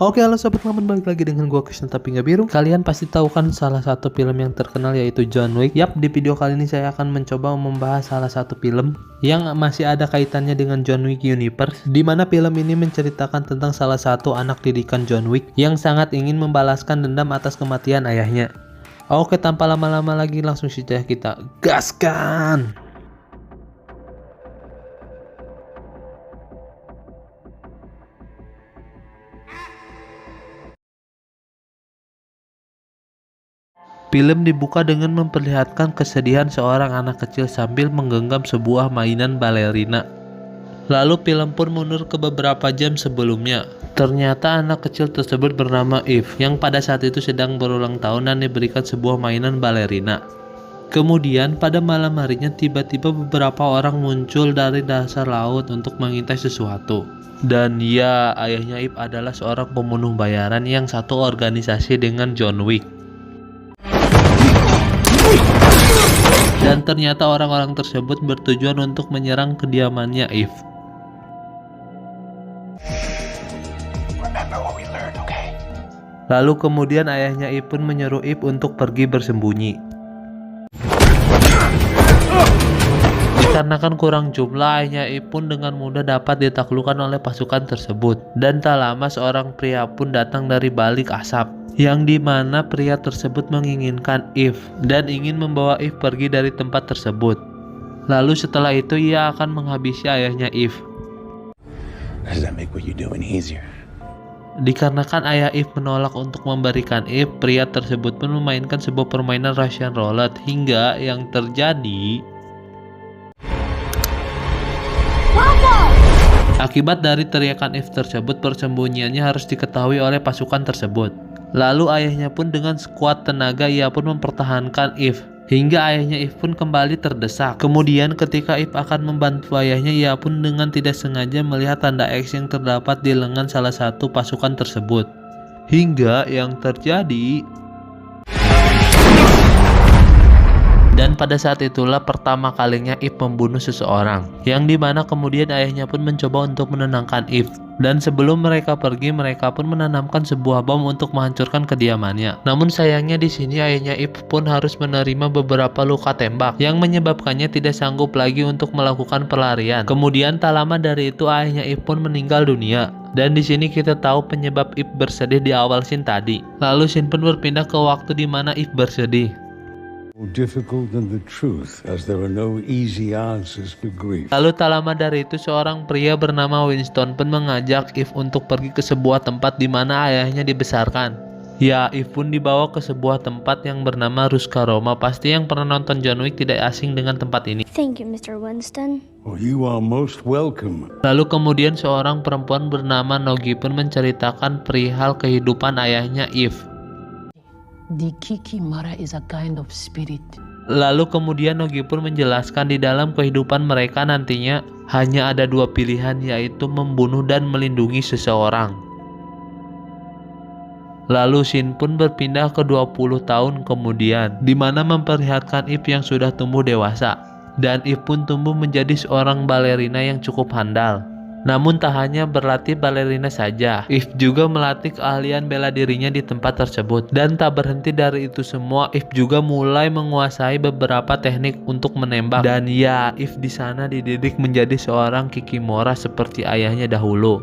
Oke, halo sobat Lamun, balik lagi dengan gua Krishna tapi nggak biru. Kalian pasti tahu kan salah satu film yang terkenal yaitu John Wick. Yap, di video kali ini saya akan mencoba membahas salah satu film yang masih ada kaitannya dengan John Wick Universe, di mana film ini menceritakan tentang salah satu anak didikan John Wick yang sangat ingin membalaskan dendam atas kematian ayahnya. Oke, tanpa lama-lama lagi langsung saja kita gaskan. Film dibuka dengan memperlihatkan kesedihan seorang anak kecil sambil menggenggam sebuah mainan balerina. Lalu film pun mundur ke beberapa jam sebelumnya. Ternyata anak kecil tersebut bernama Eve, yang pada saat itu sedang berulang tahun dan diberikan sebuah mainan balerina. Kemudian pada malam harinya tiba-tiba beberapa orang muncul dari dasar laut untuk mengintai sesuatu. Dan ya, ayahnya Eve adalah seorang pembunuh bayaran yang satu organisasi dengan John Wick. Dan ternyata orang-orang tersebut bertujuan untuk menyerang kediamannya Eve. Lalu kemudian ayahnya Eve pun menyuruh Eve untuk pergi bersembunyi. Dikarenakan kurang jumlah, ayahnya Eve pun dengan mudah dapat ditaklukkan oleh pasukan tersebut. Dan tak lama seorang pria pun datang dari balik asap, yang dimana pria tersebut menginginkan Eve dan ingin membawa Eve pergi dari tempat tersebut. Lalu setelah itu ia akan menghabisi ayahnya Eve. Dikarenakan ayah Eve menolak untuk memberikan Eve, pria tersebut pun memainkan sebuah permainan Russian Roulette hingga yang terjadi akibat dari teriakan Eve tersebut, persembunyiannya harus diketahui oleh pasukan tersebut. Lalu ayahnya pun dengan sekuat tenaga ia pun mempertahankan Eve hingga ayahnya Eve pun kembali terdesak. Kemudian ketika Eve akan membantu ayahnya, ia pun dengan tidak sengaja melihat tanda X yang terdapat di lengan salah satu pasukan tersebut. Hingga yang terjadi, dan pada saat itulah pertama kalinya Eve membunuh seseorang, yang dimana kemudian ayahnya pun mencoba untuk menenangkan Eve. Dan sebelum mereka pergi, mereka pun menanamkan sebuah bom untuk menghancurkan kediamannya. Namun sayangnya di sini ayahnya Eve pun harus menerima beberapa luka tembak yang menyebabkannya tidak sanggup lagi untuk melakukan pelarian. Kemudian tak lama dari itu ayahnya Eve pun meninggal dunia. Dan di sini kita tahu penyebab Eve bersedih di awal scene tadi. Lalu scene pun berpindah ke waktu di mana Eve bersedih. Lalu tak lama dari itu seorang pria bernama Winston pun mengajak Eve untuk pergi ke sebuah tempat di mana ayahnya dibesarkan. Ya, Eve pun dibawa ke sebuah tempat yang bernama Ruska Roma. Pasti yang pernah nonton John Wick tidak asing dengan tempat ini. Thank you, Mr. Winston. You are most welcome. Lalu kemudian seorang perempuan bernama Nogi pun menceritakan perihal kehidupan ayahnya Eve. The Kikimara is a kind of spirit. Lalu kemudian Nogi pun menjelaskan di dalam kehidupan mereka nantinya hanya ada dua pilihan, yaitu membunuh dan melindungi seseorang. Lalu scene pun berpindah ke 20 tahun kemudian, di mana memperlihatkan Eve yang sudah tumbuh dewasa. Dan Eve pun tumbuh menjadi seorang balerina yang cukup handal. Namun tak hanya berlatih balerina saja, Eve juga melatih keahlian bela dirinya di tempat tersebut. Dan tak berhenti dari itu semua, Eve juga mulai menguasai beberapa teknik untuk menembak. Dan ya, Eve di sana dididik menjadi seorang Kikimora seperti ayahnya dahulu.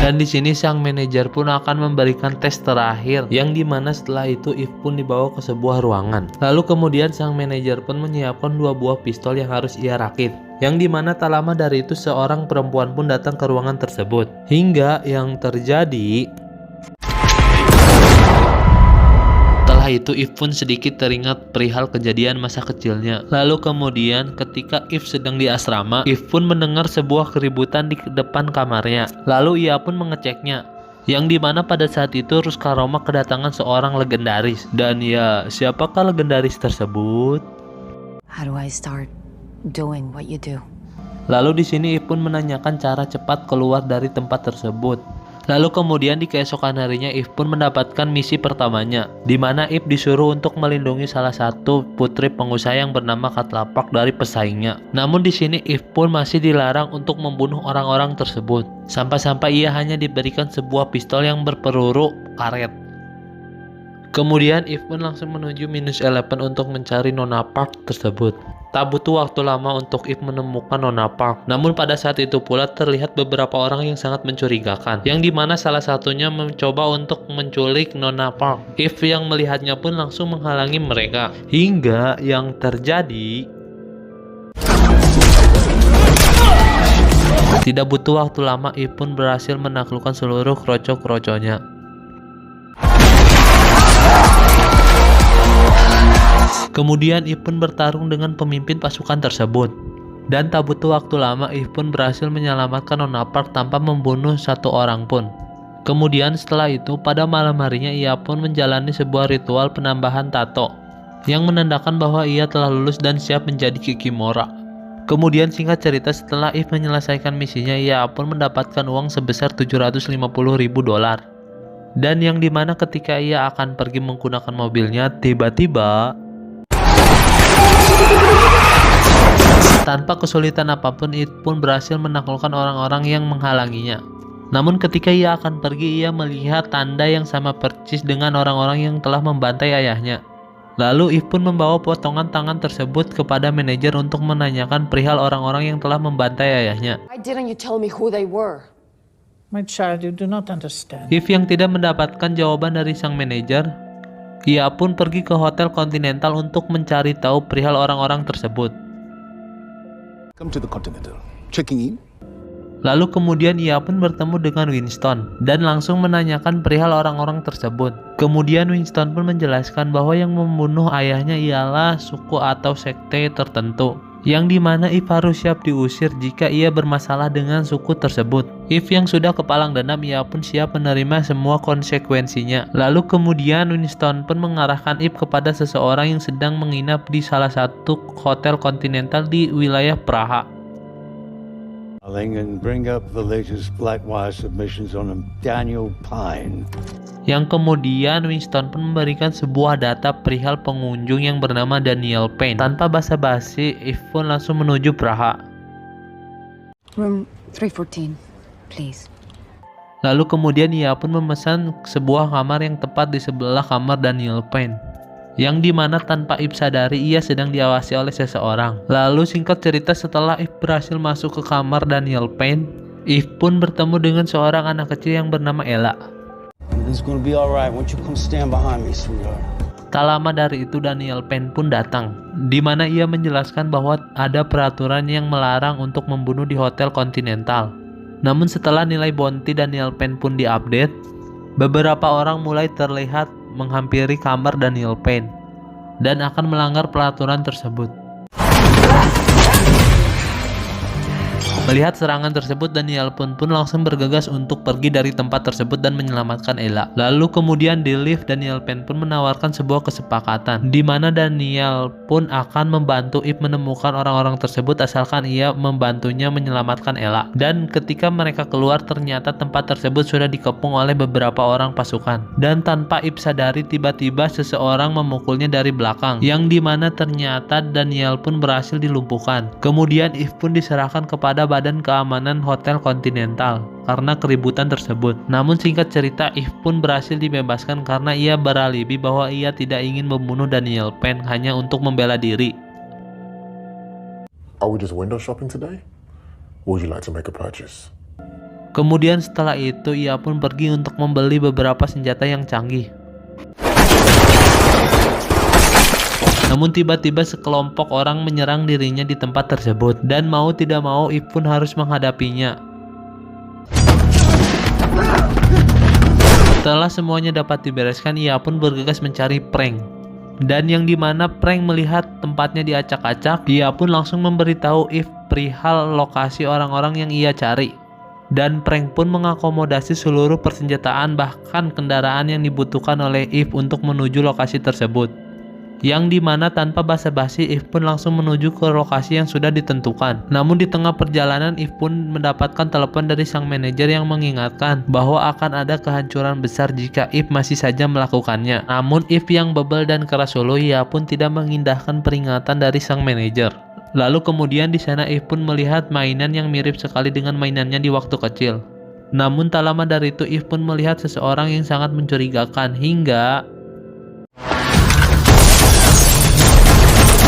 Dan di sini sang manajer pun akan memberikan tes terakhir, yang dimana setelah itu Eve pun dibawa ke sebuah ruangan. Lalu kemudian sang manajer pun menyiapkan 2 buah pistol yang harus ia rakit, yang dimana tak lama dari itu seorang perempuan pun datang ke ruangan tersebut. Hingga yang terjadi, setelah itu Eve pun sedikit teringat perihal kejadian masa kecilnya. Lalu kemudian ketika Eve sedang di asrama, Eve pun mendengar sebuah keributan di depan kamarnya. Lalu ia pun mengeceknya, yang dimana pada saat itu Ruska Roma kedatangan seorang legendaris. Dan ya, siapakah legendaris tersebut? How do I start doing what you do? Lalu di sini Eve pun menanyakan cara cepat keluar dari tempat tersebut. Lalu kemudian di keesokan harinya Eve pun mendapatkan misi pertamanya, di mana Eve disuruh untuk melindungi salah satu putri pengusaha yang bernama Katlapak dari pesaingnya. Namun di sini Eve pun masih dilarang untuk membunuh orang-orang tersebut, sampai-sampai ia hanya diberikan sebuah pistol yang berpeluru karet. Kemudian Eve pun langsung menuju -11 untuk mencari Nona Park tersebut. Tak butuh waktu lama untuk Eve menemukan Nona Park. Namun pada saat itu pula terlihat beberapa orang yang sangat mencurigakan, yang dimana salah satunya mencoba untuk menculik Nona Park. Eve yang melihatnya pun langsung menghalangi mereka. Hingga yang terjadi, tidak butuh waktu lama Eve pun berhasil menaklukkan seluruh kroco-kroconya. Kemudian Eve pun bertarung dengan pemimpin pasukan tersebut. Dan tak butuh waktu lama Eve pun berhasil menyelamatkan Nona Park tanpa membunuh satu orang pun. Kemudian setelah itu pada malam harinya ia pun menjalani sebuah ritual penambahan tato yang menandakan bahwa ia telah lulus dan siap menjadi Kikimora. Kemudian singkat cerita, setelah Eve menyelesaikan misinya, ia pun mendapatkan uang sebesar $750.000. Dan yang dimana ketika ia akan pergi menggunakan mobilnya, tiba-tiba tanpa kesulitan apapun Eve pun berhasil menaklukkan orang-orang yang menghalanginya. Namun ketika ia akan pergi, ia melihat tanda yang sama persis dengan orang-orang yang telah membantai ayahnya. Lalu Eve pun membawa potongan tangan tersebut kepada manajer untuk menanyakan perihal orang-orang yang telah membantai ayahnya. Why didn't you tell me who they were? My child, you do not understand. Eve yang tidak mendapatkan jawaban dari sang manajer, ia pun pergi ke Hotel Continental untuk mencari tahu perihal orang-orang tersebut. Come to the Continental. Checking in. Lalu kemudian ia pun bertemu dengan Winston dan langsung menanyakan perihal orang-orang tersebut. Kemudian Winston pun menjelaskan bahwa yang membunuh ayahnya ialah suku atau sekte tertentu, yang dimana Eve harus siap diusir jika ia bermasalah dengan suku tersebut. Eve yang sudah kepalang dendam, ia pun siap menerima semua konsekuensinya. Lalu kemudian Winston pun mengarahkan Eve kepada seseorang yang sedang menginap di salah satu hotel Continental di wilayah Praha. And bring up the latest Blackwire submissions on Daniel Pine. Yang kemudian Winston pun memberikan sebuah data perihal pengunjung yang bernama Daniel Payne. Tanpa basa-basi, Eve pun langsung menuju Praha. Room 314, please. Lalu kemudian ia pun memesan sebuah kamar yang tepat di sebelah kamar Daniel Payne, yang dimana tanpa Eve sadari ia sedang diawasi oleh seseorang. Lalu singkat cerita, setelah Eve berhasil masuk ke kamar Daniel Payne, Eve pun bertemu dengan seorang anak kecil yang bernama Ella. It's gonna be alright. Won't you come stand behind me, sweetheart? Tak lama dari itu Daniel Payne pun datang, di mana ia menjelaskan bahwa ada peraturan yang melarang untuk membunuh di Hotel Continental. Namun setelah nilai bounty Daniel Payne pun diupdate, beberapa orang mulai terlihat menghampiri kamar Daniel Payne dan akan melanggar peraturan tersebut. Melihat serangan tersebut, Daniel pun langsung bergegas untuk pergi dari tempat tersebut dan menyelamatkan Ella. Lalu kemudian di lift, Daniel Payne pun menawarkan sebuah kesepakatan, di mana Daniel pun akan membantu Eve menemukan orang-orang tersebut asalkan ia membantunya menyelamatkan Ella. Dan ketika mereka keluar, ternyata tempat tersebut sudah dikepung oleh beberapa orang pasukan. Dan tanpa Eve sadari, tiba-tiba seseorang memukulnya dari belakang, yang dimana ternyata Daniel pun berhasil dilumpuhkan. Kemudian Eve pun diserahkan kepada Badan Keamanan Hotel Continental karena keributan tersebut. Namun singkat cerita, Eve pun berhasil dibebaskan karena ia beralibi bahwa ia tidak ingin membunuh Daniel Payne hanya untuk membela diri. Are we just window shopping today? Or would you like to make a purchase? Kemudian setelah itu ia pun pergi untuk membeli beberapa senjata yang canggih. Namun tiba-tiba sekelompok orang menyerang dirinya di tempat tersebut, dan mau tidak mau Eve pun harus menghadapinya. Setelah semuanya dapat dibereskan, ia pun bergegas mencari Frank. Dan yang dimana Frank melihat tempatnya diacak-acak, ia pun langsung memberitahu Eve perihal lokasi orang-orang yang ia cari. Dan Frank pun mengakomodasi seluruh persenjataan bahkan kendaraan yang dibutuhkan oleh Eve untuk menuju lokasi tersebut. yang dimana tanpa basa-basi If pun langsung menuju ke lokasi yang sudah ditentukan. Namun di tengah perjalanan If pun mendapatkan telepon dari sang manajer yang mengingatkan bahwa akan ada kehancuran besar jika If masih saja melakukannya. Namun If yang bebel dan keras solo, ia pun tidak mengindahkan peringatan dari sang manajer. Lalu kemudian di sana If pun melihat mainan yang mirip sekali dengan mainannya di waktu kecil. Namun tak lama dari itu If pun melihat seseorang yang sangat mencurigakan hingga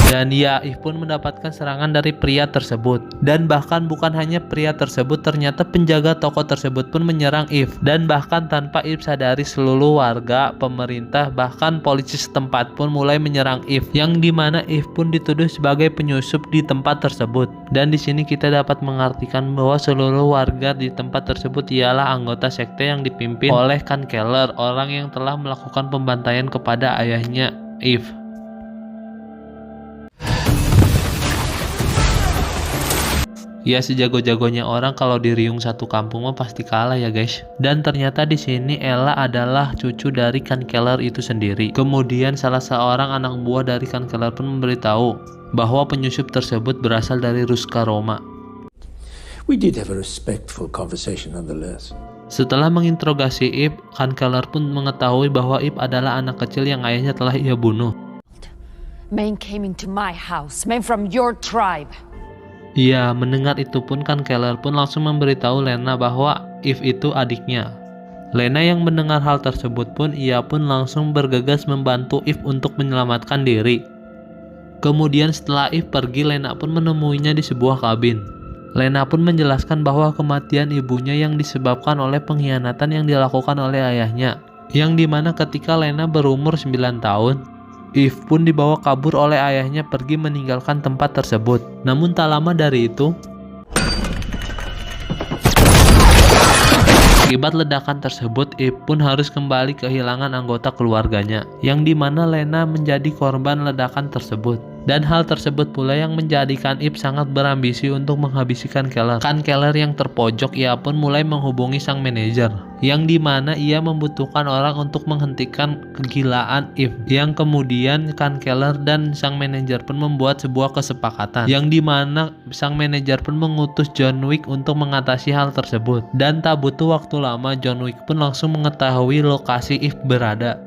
dan ya, If pun mendapatkan serangan dari pria tersebut. Dan bahkan bukan hanya pria tersebut, ternyata penjaga toko tersebut pun menyerang If. Dan bahkan tanpa If sadari, seluruh warga, pemerintah, bahkan polisi setempat pun mulai menyerang If. Yang dimana If pun dituduh sebagai penyusup di tempat tersebut. Dan di sini kita dapat mengartikan bahwa seluruh warga di tempat tersebut ialah anggota sekte yang dipimpin oleh Khan Keller, orang yang telah melakukan pembantaian kepada ayahnya If. Ya, sejago-jagonya orang kalau diriung satu kampung mah pasti kalah ya guys. Dan ternyata di sini Ella adalah cucu dari Khan Keller itu sendiri. Kemudian salah seorang anak buah dari Khan Keller pun memberitahu bahwa penyusup tersebut berasal dari Ruska Roma. We did have a respectful conversation nonetheless. Setelah menginterogasi If, Khan Keller pun mengetahui bahwa If adalah anak kecil yang ayahnya telah ia bunuh. Men came into my house, men from your tribe. Ya, mendengar itu pun Khan Keller pun langsung memberitahu Lena bahwa If itu adiknya. Lena yang mendengar hal tersebut pun ia pun langsung bergegas membantu If untuk menyelamatkan diri. Kemudian setelah If pergi, Lena pun menemuinya di sebuah kabin. Lena pun menjelaskan bahwa kematian ibunya yang disebabkan oleh pengkhianatan yang dilakukan oleh ayahnya. Yang dimana ketika Lena berumur 9 tahun, If pun dibawa kabur oleh ayahnya pergi meninggalkan tempat tersebut. Namun tak lama dari itu, akibat ledakan tersebut, If pun harus kembali kehilangan anggota keluarganya, yang dimana Lena menjadi korban ledakan tersebut. Dan hal tersebut pula yang menjadikan If sangat berambisi untuk menghabisi Khan Keller. Khan Keller yang terpojok, ia pun mulai menghubungi sang manajer, yang dimana ia membutuhkan orang untuk menghentikan kegilaan If. Yang kemudian Khan Keller dan sang manajer pun membuat sebuah kesepakatan, yang dimana sang manajer pun mengutus John Wick untuk mengatasi hal tersebut. Dan tak butuh waktu lama, John Wick pun langsung mengetahui lokasi If berada.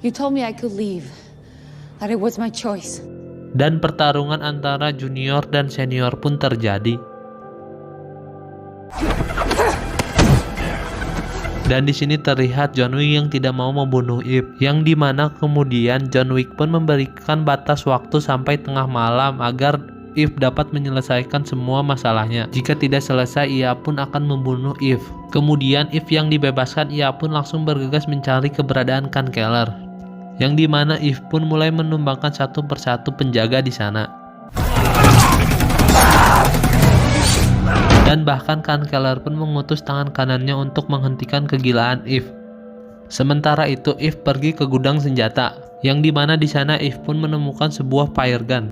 You told me I could leave, that it was my choice. Dan pertarungan antara junior dan senior pun terjadi. Dan di sini terlihat John Wick yang tidak mau membunuh If, yang dimana kemudian John Wick pun memberikan batas waktu sampai tengah malam agar If dapat menyelesaikan semua masalahnya. Jika tidak selesai, ia pun akan membunuh If. Kemudian If yang dibebaskan, ia pun langsung bergegas mencari keberadaan Khan Keller, yang dimana If pun mulai menumbangkan satu persatu penjaga di sana. Dan bahkan Khan Keller pun mengutus tangan kanannya untuk menghentikan kegilaan If. Sementara itu If pergi ke gudang senjata, yang dimana di sana If pun menemukan sebuah fire gun,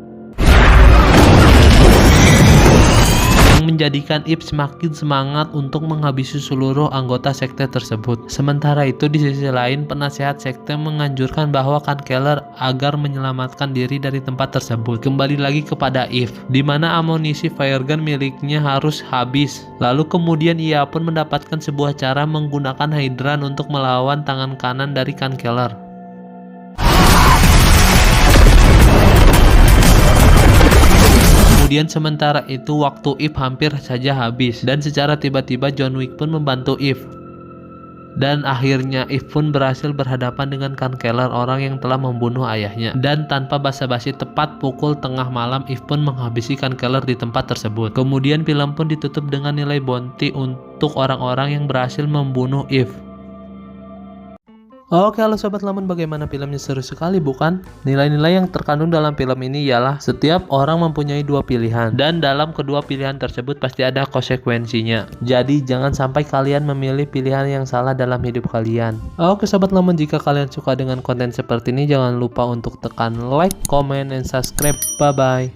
yang menjadikan If semakin semangat untuk menghabisi seluruh anggota sekte tersebut. Sementara itu di sisi lain, penasehat sekte menganjurkan bahwa Khan Keller agar menyelamatkan diri dari tempat tersebut. Kembali lagi kepada If, di mana amunisi fire gun miliknya harus habis. Lalu kemudian ia pun mendapatkan sebuah cara menggunakan hydran untuk melawan tangan kanan dari Khan Keller. Kemudian sementara itu waktu If hampir saja habis, dan secara tiba-tiba John Wick pun membantu If. Dan akhirnya If pun berhasil berhadapan dengan Khan Keller, orang yang telah membunuh ayahnya. Dan tanpa basa-basi, tepat pukul tengah malam If pun menghabisi Khan Keller di tempat tersebut. Kemudian film pun ditutup dengan nilai bounty untuk orang-orang yang berhasil membunuh If. Oke, halo Sobat Lamun, bagaimana filmnya? Seru sekali bukan? Nilai-nilai yang terkandung dalam film ini ialah setiap orang mempunyai dua pilihan, dan dalam kedua pilihan tersebut pasti ada konsekuensinya. Jadi jangan sampai kalian memilih pilihan yang salah dalam hidup kalian. Oke Sobat Lamun, jika kalian suka dengan konten seperti ini, jangan lupa untuk tekan like, comment, dan subscribe. Bye bye.